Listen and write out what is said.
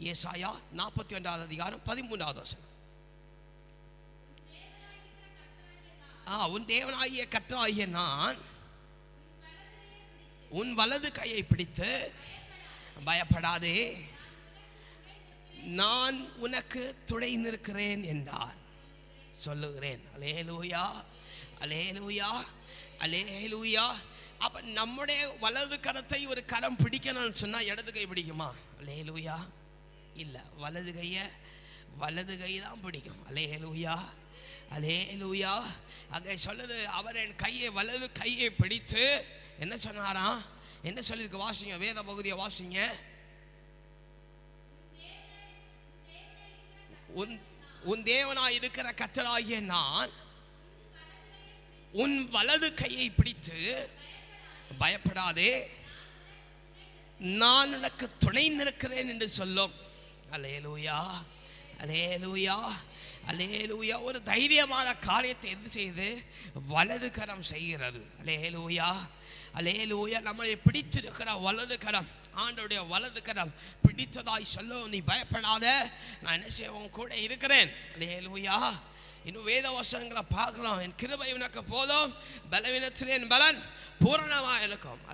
ஏசாயா 41வது அதிகாரம் 13வது வசனம். உன் தேவனாகிய கர்த்தராகிய நான் உன் வலது கையை பிடித்து பயப்படாதே, நான் உனக்கு துணை நிற்கிறேன் என்றார் சொல்லுகிறேன். அல்லேலூயா, அல்லேலூயா, அல்லேலூயா. அப்ப நம்முடைய வலது கரத்தை ஒரு கரம் பிடிக்கணும்னு சொன்னா இடது கை பிடிக்குமா? அல்லேலூயா இல்ல, வலது கை தான் பிடிக்கும். அல்லேலூயா, அல்லேலூயா. அங்கே சொல்லுது, அவர் என் வலது கையை பிடித்து என்ன சொன்னாராம்? என்ன சொல்லிருக்கு? வாசிங்க, வேத பகுதியை வாசிங்க. உன் தேவனாய் இருக்கிற கர்த்தராகிய நான் உன் வலது கையை பிடித்து பயப்படாதே, நான் உனக்கு துணை நிற்கிறேன் என்று சொல்லும். அல்லேலூயா, அல்லேலூயா, அல்லேலூயா. ஒரு தைரியமான காரியத்தை எது செய்து வலது கரம் செய்கிறது. அல்லேலூயா, அல்லேலூயா. நம்மளை பிடித்திருக்கிற வலது கரம், ஆண்டவருடைய வலது கரம் பிடித்ததாய் சொல்லும். நீ பயப்படாத, நான் என்ன செய்வோம் கூட இருக்கிறேன். அல்லேலூயா. இன்னும் வேத வசனங்களை பார்க்கலாம். என் கிருபை உனக்கு போதும், பலவீனத்திலே என் பலன் பூரணமாக இருக்கும்.